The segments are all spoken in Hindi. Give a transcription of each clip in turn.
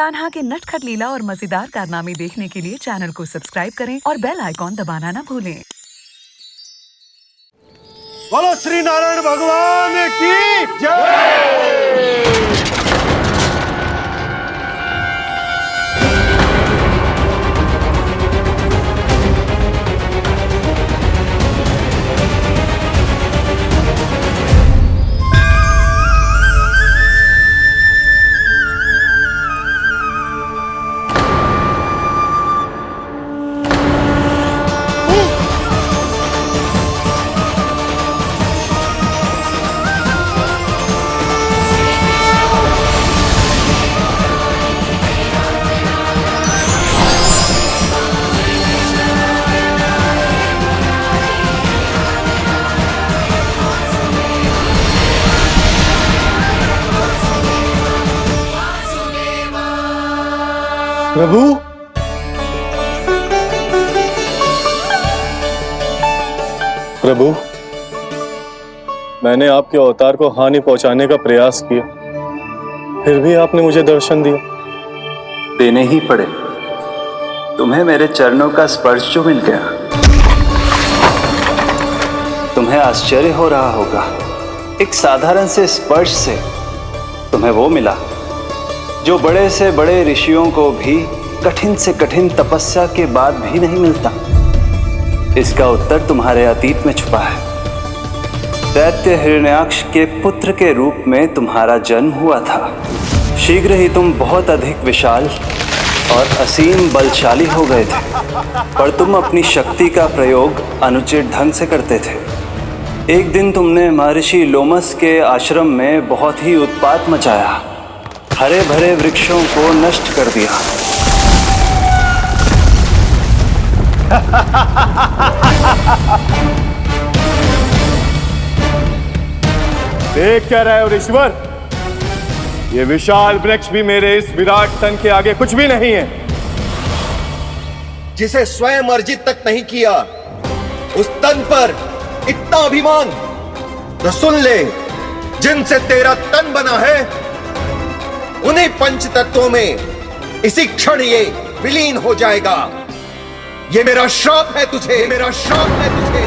कान्हा के नटखट लीला और मजेदार कारनामे देखने के लिए चैनल को सब्सक्राइब करें और बेल आइकॉन दबाना ना भूलें। बोलो श्री नारायण भगवान की जय। प्रभु, प्रभु, मैंने आपके अवतार को हानि पहुंचाने का प्रयास किया, फिर भी आपने मुझे दर्शन दिया। देने ही पड़े। तुम्हें मेरे चरणों का स्पर्श जो मिल गया, तुम्हें आश्चर्य हो रहा होगा। एक साधारण से स्पर्श से तुम्हें वो मिला जो बड़े से बड़े ऋषियों को भी कठिन से कठिन तपस्या के बाद भी नहीं मिलता। इसका उत्तर तुम्हारे अतीत में छुपा है। दैत्य हिरण्याक्ष के पुत्र के रूप में तुम्हारा जन्म हुआ था। शीघ्र ही तुम बहुत अधिक विशाल और असीम बलशाली हो गए थे, पर तुम अपनी शक्ति का प्रयोग अनुचित ढंग से करते थे। एक दिन तुमने महर्षि लोमस के आश्रम में बहुत ही उत्पात मचाया, हरे भरे वृक्षों को नष्ट कर दिया। देख क्या रहे हो ऋषिवर? ये विशाल वृक्ष भी मेरे इस विराट तन के आगे कुछ भी नहीं है। जिसे स्वयं अर्जित तक नहीं किया, उस तन पर इतना अभिमान। तो सुन ले, जिनसे तेरा तन बना है उन्हीं पंच तत्वों में इसी क्षण ये विलीन हो जाएगा। ये मेरा श्राप है तुझे, मेरा श्राप है तुझे।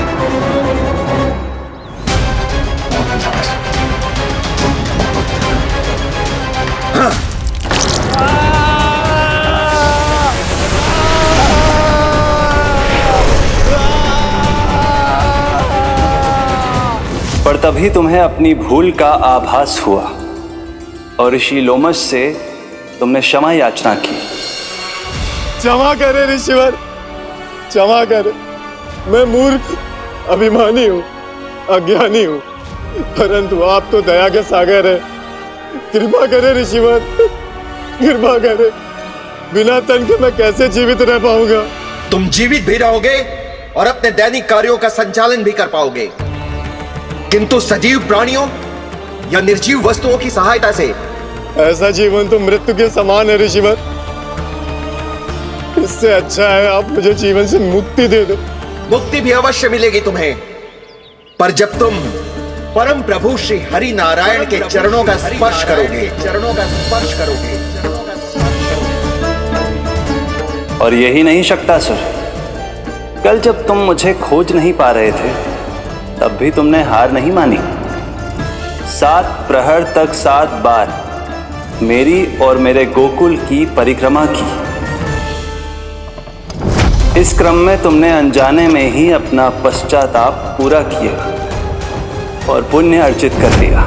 पर तभी तुम्हें अपनी भूल का आभास हुआ और ऋषि लोमस से तुमने क्षमा याचना की। क्षमा करे ऋषिवर, क्षमा करे। मैं मूर्ख, अभिमानी हूँ, अज्ञानी हूँ, परंतु आप तो दया के सागर है। कृपा करे ऋषिवर, कृपा करे। बिना तन के मैं कैसे जीवित रह पाऊंगा? तुम जीवित भी रहोगे और अपने दैनिक कार्यों का संचालन भी कर पाओगे, किंतु सजीव प्राणियों या निर्जीव वस्तुओं की सहायता से ऐसा जीवन तो मृत्यु के समान है ऋषिवर। इससे अच्छा है आप मुझे जीवन से मुक्ति दे दो। मुक्ति भी अवश्य मिलेगी तुम्हें, पर जब तुम परम प्रभु श्री हरि नारायण के चरणों का स्पर्श करोगे, चरणों का स्पर्श करोगे। और यही नहीं शक्तासुर, कल जब तुम मुझे खोज नहीं पा रहे थे, तब भी तुमने हार नहीं मानी। 7 प्रहर तक 7 बार मेरी और मेरे गोकुल की परिक्रमा की। इस क्रम में तुमने अनजाने में ही अपना पश्चाताप पूरा किया और पुण्य अर्जित कर लिया।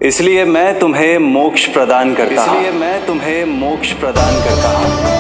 इसलिए मैं तुम्हें मोक्ष प्रदान करता हूं। इसलिए मैं तुम्हें मोक्ष प्रदान करता हूं।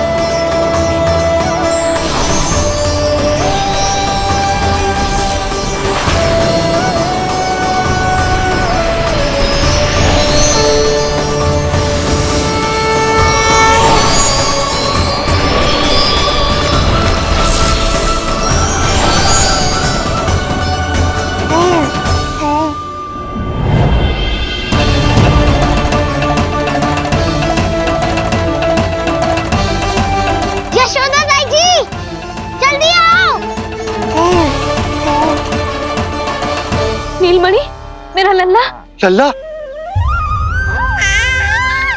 नीलमणि, मेरा लल्ला। लल्ला?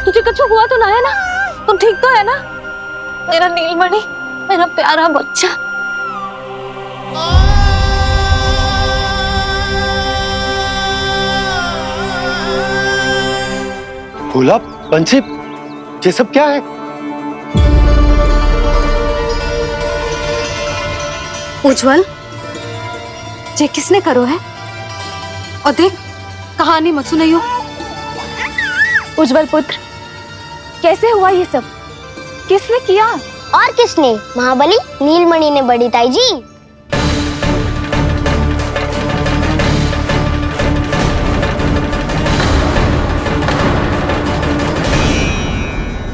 तुझे कुछ हुआ तो ना है ना? तुम ठीक तो है ना? मेरा नीलमणि, मेरा प्यारा बच्चा। भोला, बंसी, ये सब क्या है? उज्जवल, ये किसने करो है? और देख, कहानी मत सुनाइयो। उज्जवल पुत्र, कैसे हुआ ये सब? किसने किया? और किसने? महाबली नीलमणि ने बड़ी ताई जी।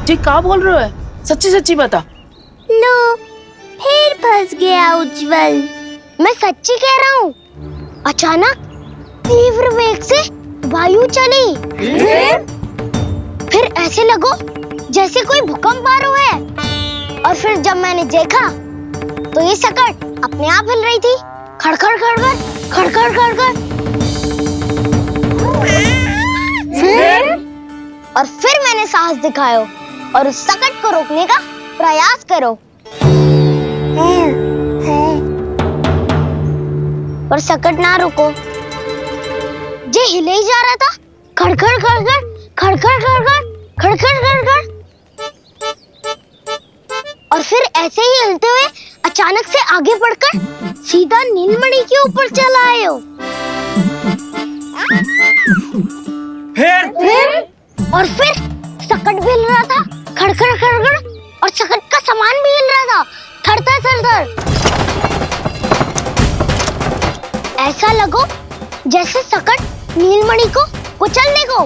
जी क्या बोल रहे हो? सच्ची सच्ची बता। लो, फिर फंस गया उज्जवल। मैं सच्ची कह रहा हूँ। अचानक तीव्र वेग से वायु चली। फिर ऐसे लगो जैसे कोई भूकंप आ रहा है। और फिर जब मैंने देखा तो ये सकट अपने आप हिल रही थी, खड़खड़ खड़खड़ खड़खड़ खड़खड़। फिर मैंने साहस दिखाया और उस सकट को रोकने का प्रयास करो, पर सकट ना रुको। जे हिले ही जा रहा था, खड़खड़ खड़खड़ खड़खड़ खड़खड़ खड़खड़ खड़खड़। और फिर ऐसे ही हिलते हुए अचानक से आगे बढ़कर सीधा नीलमणि के ऊपर चला आए हो। और फिर सकट भी हिल रहा था, खड़खड़ खड़खड़, और सकट का सामान भी हिल रहा था, थरथर थरथर। ऐसा लगो जैसे सकट नीलमणि को कुचलने को।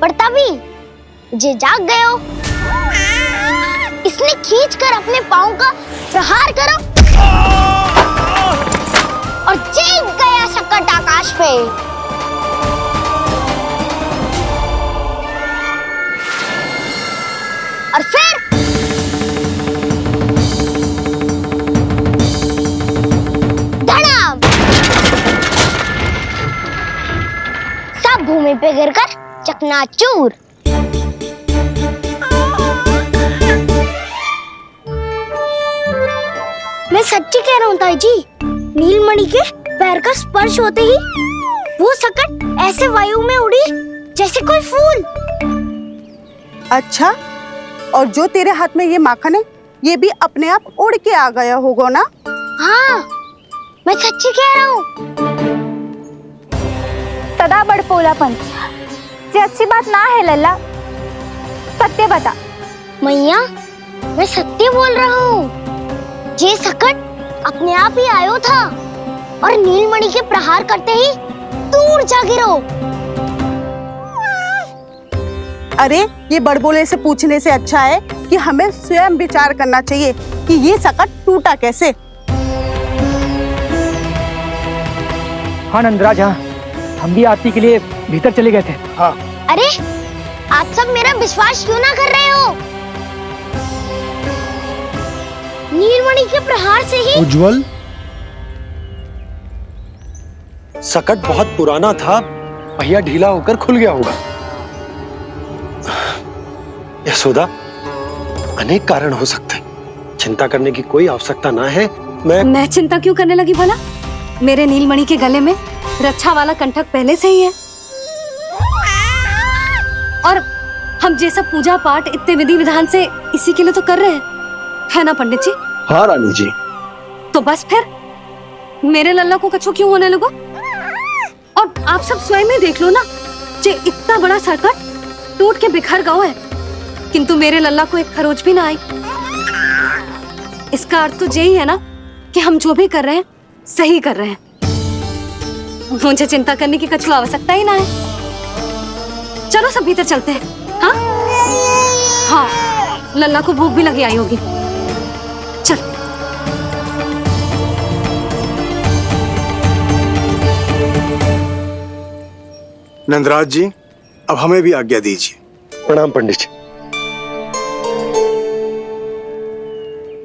पर तभी जे जाग गए हो। इसने खींचकर अपने पांव का प्रहार करो और जीत गया सकट आकाश पे। और फिर धड़ाम, सब भूमि पे गिरकर चकनाचूर। मैं सच्ची कह रहा हूँ ताई जी, नीलमणि के पैर का स्पर्श होते ही वो सकट ऐसे वायु में उड़ी जैसे कोई फूल। अच्छा, और जो तेरे हाथ में ये माखन है, ये भी अपने आप उड़ के आ गया होगा ना? हाँ, मैं सच्ची कह रहा हूँ। सदा बड़पोलापन, ये अच्छी बात ना है लल्ला। सत्य बता। मैया, मैं सत्य बोल रहा हूँ। ये सकट अपने आप ही आयो था और नीलमणि के प्रहार करते ही दूर जा गिरो। अरे, ये बड़बोले से पूछने से अच्छा है कि हमें स्वयं विचार करना चाहिए कि ये सकट टूटा कैसे। हाँ नंदराज, हाँ, हम भी आरती के लिए भीतर चले गए थे। हाँ। अरे, आप सब मेरा विश्वास क्यों ना कर रहे हो? नीलमणि के प्रहार से ही। उज्जवल, सकट बहुत पुराना था, पहिया ढीला होकर खुल गया होगा। यशोदा, अनेक कारण हो सकते हैं, चिंता करने की कोई आवश्यकता ना है। मैं चिंता क्यों करने लगी भला? मेरे नीलमणि के गले में रक्षा वाला कंठक पहले से ही है। और हम ये सब पूजा पाठ इतने विधि विधान से इसी के लिए तो कर रहे हैं, है ना पंडित जी? हाँ रानी जी। तो बस फिर मेरे लल्ला को कछु क्यों होने लगो? और आप सब स्वयं ही देख लो ना, जे इतना बड़ा सकट टूट के बिखर गया है, किंतु मेरे लल्ला को एक खरोच भी ना आई। इसका अर्थ तो यही है ना कि हम जो भी कर रहे हैं सही कर रहे हैं। मुझे चिंता करने की कछु आवश्यकता ही ना है। चलो सब भीतर चलते हैं। हाँ हाँ, लल्ला को भूख भी लगी आई होगी। चल। नंदराज जी, अब हमें भी आज्ञा दीजिए। प्रणाम पंडित जी।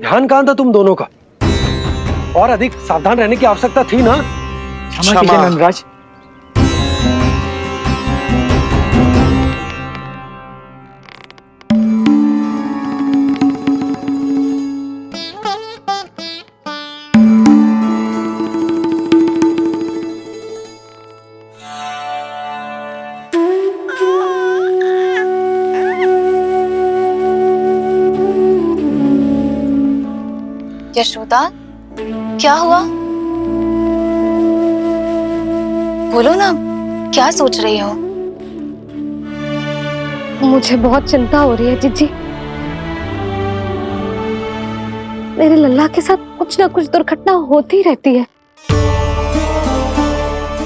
ध्यान कहां था तुम दोनों का? और अधिक सावधान रहने की आवश्यकता थी ना। क्षमा कीजिए नंदराज। यशोदा, क्या हुआ? बोलो ना, क्या सोच रही हो? मुझे बहुत चिंता हो रही है जीजी। मेरे लल्ला के साथ कुछ ना कुछ दुर्घटना होती रहती है।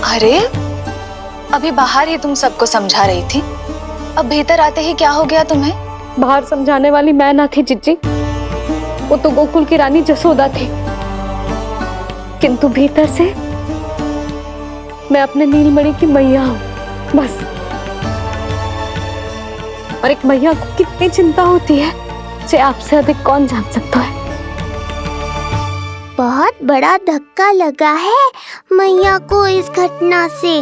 अरे, अभी बाहर ही तुम सबको समझा रही थी, अब भीतर आते ही क्या हो गया तुम्हें? बाहर समझाने वाली मैं ना थी जीजी, वो तो गोकुल की रानी जसोदा थी। किंतु भीतर से मैं अपने नीलमणि की मैया हूँ, बस। और एक मैया को कितनी चिंता होती है, इसे आपसे अधिक कौन जान सकता है। बहुत बड़ा धक्का लगा है मैया को इस घटना से।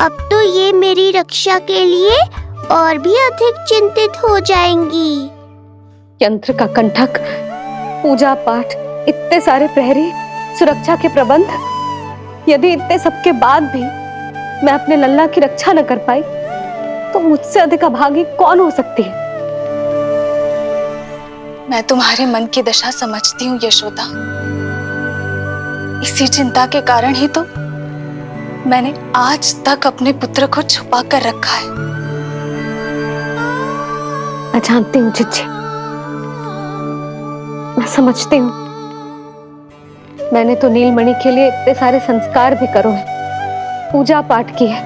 अब तो ये मेरी रक्षा के लिए और भी अधिक चिंतित हो जाएंगी। यंत्र का कंठक, पूजा पाठ, इतने सारे प्रहरी, सुरक्षा के प्रबंध, यदि इतने सबके बाद भी मैं अपने लल्ला की रक्षा न कर पाई तो मुझसे अधिक अभागी कौन हो सकती है। मैं तुम्हारे मन की दशा समझती हूँ यशोदा। इसी चिंता के कारण ही तो मैंने आज तक अपने पुत्र को छुपा कर रखा है। मैं जानती हूँ जीजी, मैं समझती हूँ। मैंने तो नीलमणि के लिए इतने सारे संस्कार भी करो है, पूजा पाठ की है,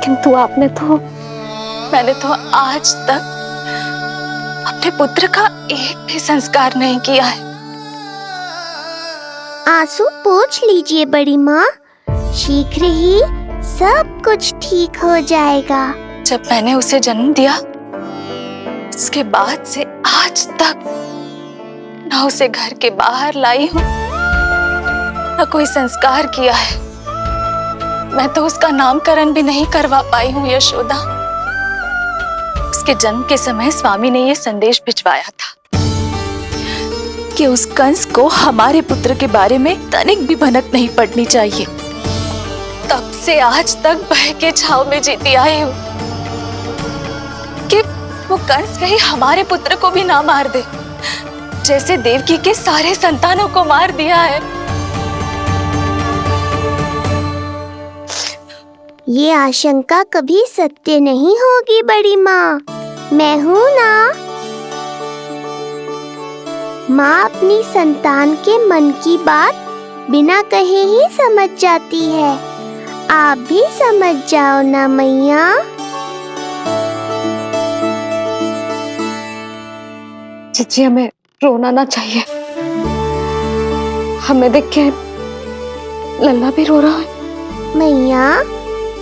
किंतु मैंने तो आज तक अपने पुत्र का एक भी संस्कार नहीं किया है। आंसू पोंछ लीजिए बड़ी माँ, शीघ्र ही सब कुछ ठीक हो जाएगा। जब मैंने उसे जन्म दिया, उसके बाद से आज तक न उसे घर के बाहर लाई हूँ, न कोई संस्कार किया है। मैं तो उसका नामकरण भी नहीं करवा पाई हूँ यशोदा। उसके जन्म के समय स्वामी ने यह संदेश भिजवाया था कि उस कंस को हमारे पुत्र के बारे में तनिक भी भनक नहीं पड़नी चाहिए। तब से आज तक भय के छाव में जीती आई हूँ कि वो कंस कहीं हमारे पुत्र को भी ना मार दे, जैसे देवकी के सारे संतानों को मार दिया है। ये आशंका कभी सत्य नहीं होगी बड़ी माँ, मैं हूँ ना। माँ अपनी संतान के मन की बात बिना कहे ही समझ जाती है। आप भी समझ जाओ ना मैया। जीजी, हमें रोना ना चाहिए। हमें देख के लल्ला भी रो रहा है। मैया,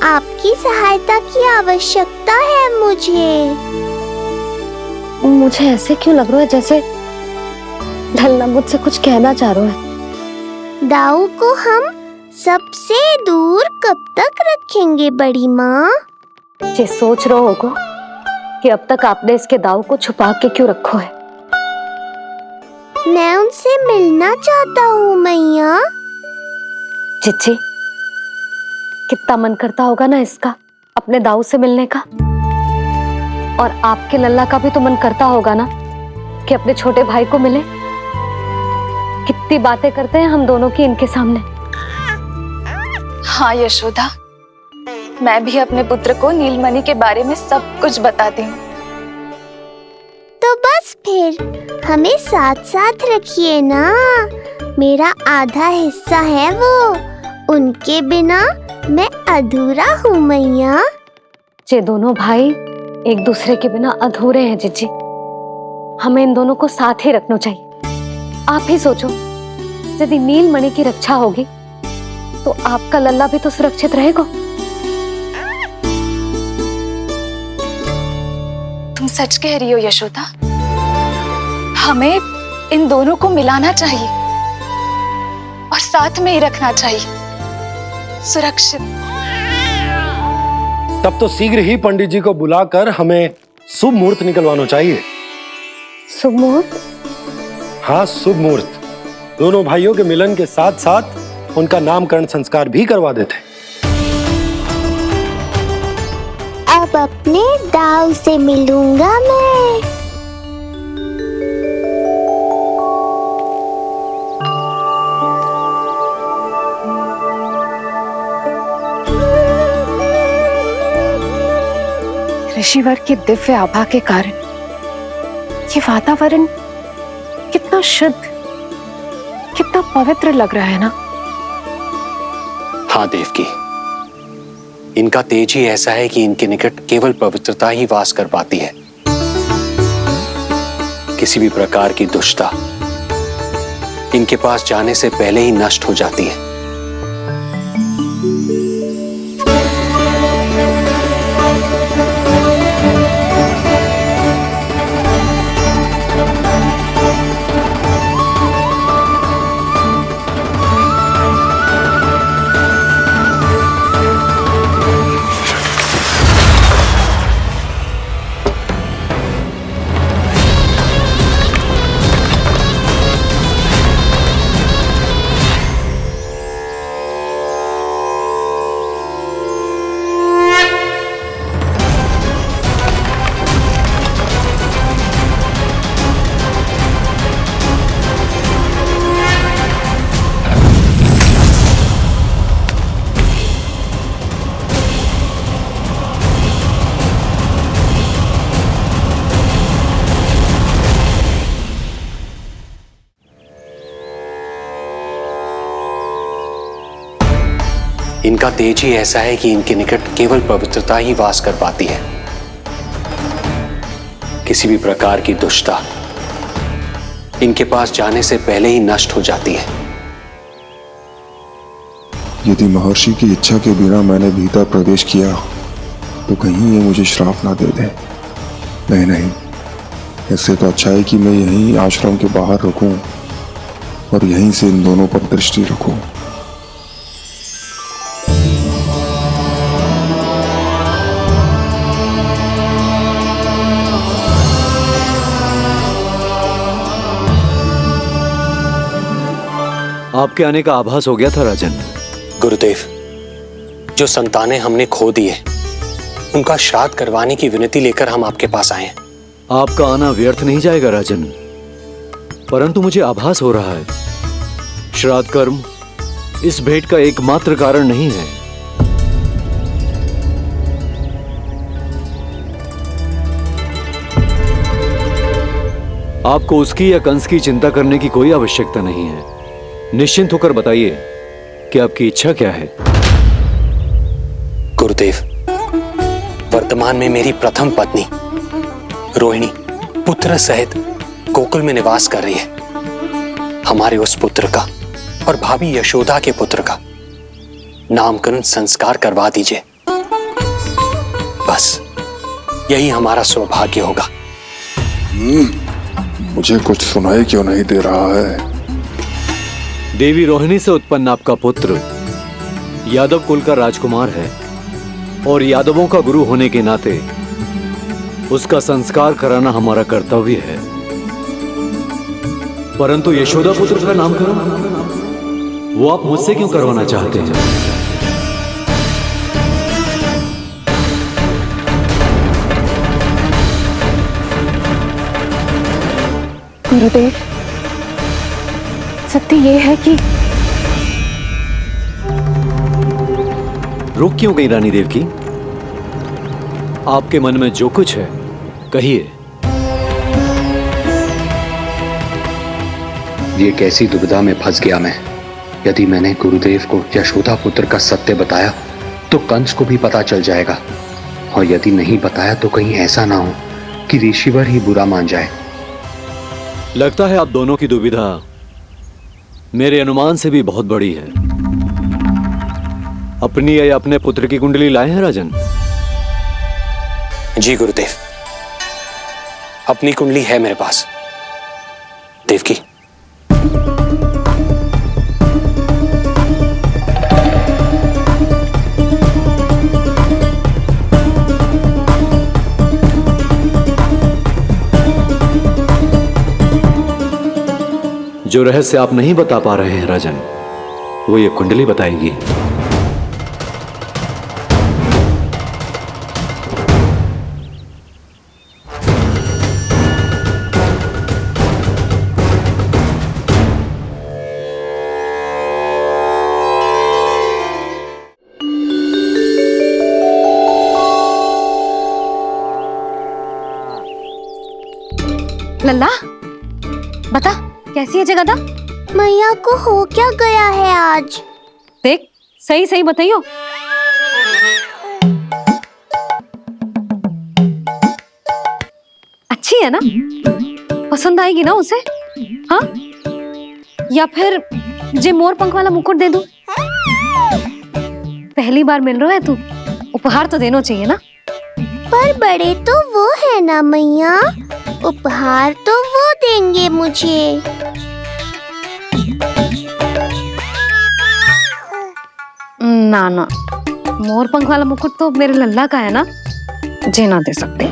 आपकी सहायता की आवश्यकता है मुझे। मुझे ऐसे क्यों लग रहा है जैसे लल्ला मुझसे कुछ कहना चाह रहा है। दाऊ को हम सबसे दूर कब तक रखेंगे बड़ी माँ? ये सोच रहा होगा कि अब तक आपने इसके दाऊ को छुपा के क्यों रखो है। मैं उनसे मिलना चाहता हूँ मैया। चिच्ची, कितना मन करता होगा ना इसका अपने दाऊ से मिलने का। और आपके लल्ला का भी तो मन करता होगा ना कि अपने छोटे भाई को मिले। कितनी बातें करते हैं हम दोनों की इनके सामने। हाँ यशोदा, मैं भी अपने पुत्र को नीलमणि के बारे में सब कुछ बताती हूँ। तो बस फिर हमें साथ साथ रखिए ना। मेरा आधा हिस्सा है वो, उनके बिना मैं अधूरा हूँ मैया। ये दोनों भाई एक दूसरे के बिना अधूरे हैं जीजी। हमें इन दोनों को साथ ही रखना चाहिए। आप ही सोचो, यदि नीलमणि की रक्षा होगी तो आपका लल्ला भी तो सुरक्षित रहेगा। तुम सच कह रही हो यशोदा। हमें इन दोनों को मिलाना चाहिए और साथ में ही रखना चाहिए, सुरक्षित। तब तो शीघ्र ही पंडित जी को बुलाकर हमें शुभ मुहूर्त निकलवाना चाहिए। शुभ मुहूर्त? हाँ, शुभ मुहूर्त। दोनों भाइयों के मिलन के साथ साथ उनका नामकरण संस्कार भी करवा देते। अब अपने दाऊ से मिलूंगा मैं। ऋषिवर के दिव्य आभा के कारण ये वातावरण कितना शुद्ध, कितना पवित्र लग रहा है ना। हाँ देवकी, इनका तेज ही ऐसा है कि इनके निकट केवल पवित्रता ही वास कर पाती है। किसी भी प्रकार की दुष्टता इनके पास जाने से पहले ही नष्ट हो जाती है। इनका तेज ही ऐसा है कि इनके निकट केवल पवित्रता ही वास कर पाती है। किसी भी प्रकार की दुष्टता इनके पास जाने से पहले ही नष्ट हो जाती है। यदि महर्षि की इच्छा के बिना मैंने भीतर प्रवेश किया तो कहीं ये मुझे श्राप ना दे दे। नहीं, इससे तो अच्छा है कि मैं यहीं आश्रम के बाहर रुकूं और यहीं से इन दोनों पर दृष्टि रखूं। आपके आने का आभास हो गया था राजन। गुरुदेव, जो संतानें हमने खो दी है उनका श्राद्ध करवाने की विनती लेकर हम आपके पास आए हैं। आपका आना व्यर्थ नहीं जाएगा राजन, परंतु मुझे आभास हो रहा है श्राद्ध कर्म इस भेंट का एकमात्र कारण नहीं है। आपको उसकी या कंस की चिंता करने की कोई आवश्यकता नहीं है। निश्चिंत होकर बताइए कि आपकी इच्छा क्या है। गुरुदेव, वर्तमान में मेरी प्रथम पत्नी रोहिणी पुत्र सहित गोकुल में निवास कर रही है। हमारे उस पुत्र का और भाभी यशोदा के पुत्र का नामकरण संस्कार करवा दीजिए। बस यही हमारा सौभाग्य होगा। मुझे कुछ सुनाई क्यों नहीं दे रहा है? देवी रोहिणी से उत्पन्न आपका पुत्र यादव कुल का राजकुमार है और यादवों का गुरु होने के नाते उसका संस्कार कराना हमारा कर्तव्य है। परंतु यशोदा पुत्र का नामकरण वो आप मुझसे क्यों करवाना चाहते हैं? गुरुदेव, सत्य ये है कि रुक क्यों गई रानी देवकी? आपके मन में जो कुछ है कहिए। ये कैसी दुविधा में फंस गया मैं। यदि मैंने गुरुदेव को यशोदा पुत्र का सत्य बताया तो कंस को भी पता चल जाएगा, और यदि नहीं बताया तो कहीं ऐसा ना हो कि ऋषिवर ही बुरा मान जाए। लगता है आप दोनों की दुविधा मेरे अनुमान से भी बहुत बड़ी है। अपनी या अपने पुत्र की कुंडली लाए हैं राजन? जी गुरुदेव, अपनी कुंडली है मेरे पास। देवकी, जो रहस्य आप नहीं बता पा रहे हैं राजन, वो ये कुंडली बताएगी। लल्ला, बता कैसी है जगदा? मैया को हो क्या गया है आज? देख, सही सही बताइयो। अच्छी है ना? पसंद आएगी ना उसे? हाँ? या फिर जे मोर पंख वाला मुकुट दे दूं? पहली बार मिल रहा है तू, उपहार तो देना चाहिए ना? पर बड़े तो वो है ना मैया, उपहार तो वो देंगे मुझे। ना ना, मोर पंख वाला मुकुट तो मेरे लल्ला का है ना, जे ना दे सकते।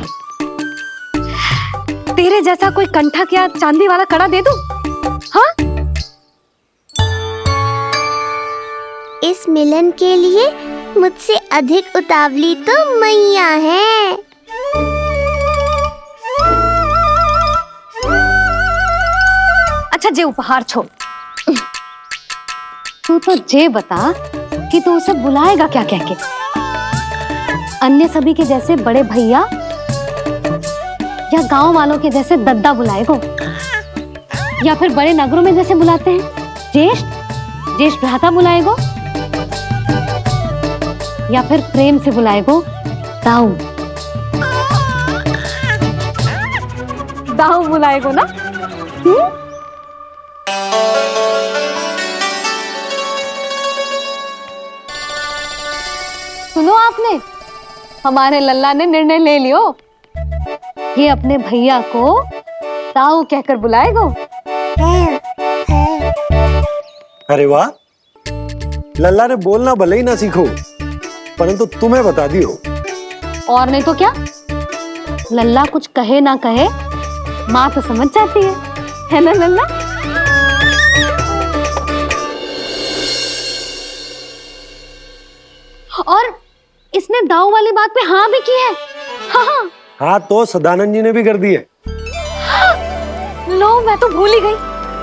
तेरे जैसा कोई कंठा क्या चांदी वाला कड़ा दे दूं? हाँ? इस मिलन के लिए मुझसे अधिक उतावली तो मैया है। अच्छा, जे उपहार छोड़, तू तो जे बता कि तू उसे बुलाएगा क्या कह के? अन्य सभी के जैसे बड़े भैया या गांव वालों के जैसे दद्दा बुलाएगो, या फिर बड़े नगरों में जैसे बुलाते हैं ज्येष्ठ ज्येष्ठ भ्राता बुलाएगो, या फिर प्रेम से बुलाएगो दाऊ दाऊ बुलाएगो ना? सुनो आपने, हमारे लल्ला ने निर्णय ले लियो, ये अपने भैया को ताऊ कहकर बुलाएगो। अरे वाह, लल्ला ने बोलना भले ही ना सीखो, परंतु तुम्हें बता दियो। और नहीं तो क्या, लल्ला कुछ कहे ना कहे माँ तो समझ जाती है ना लल्ला? और इसने दाऊ वाली बात पे हाँ भी की है। हाँ हाँ, तो सदानंद जी ने भी कर दी है। लो, मैं तो भूल ही गई,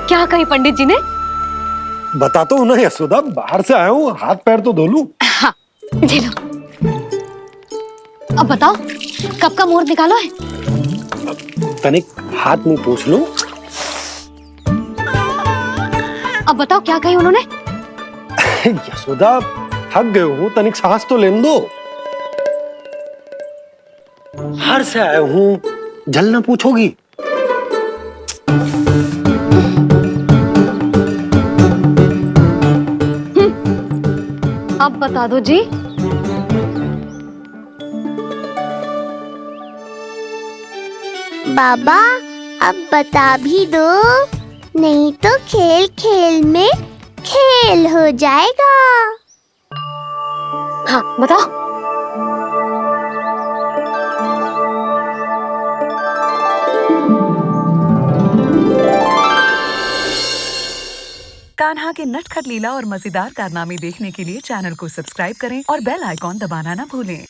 क्या कही पंडित जी ने? बता तो ना यशोदा, बाहर से आया हूँ, हाथ पैर तो धो लूं। हाँ, ये लो। अब बताओ, कब का मुहूर्त निकालो है? तनिक हाथ मुंह पूछ लूं। अब बताओ क्या कही उन्होंने? यशोदा, थक गए हूँ, तनिक सांस तो लेने दो। बाहर से आया हूँ, जलना पूछोगी? अब बता दो जी। बाबा, अब बता भी दो, नहीं तो खेल खेल में खेल हो जाएगा। हाँ, बताओ। कान्हा के नटखट लीला और मजेदार कारनामे देखने के लिए चैनल को सब्सक्राइब करें और बेल आइकॉन दबाना ना भूलें।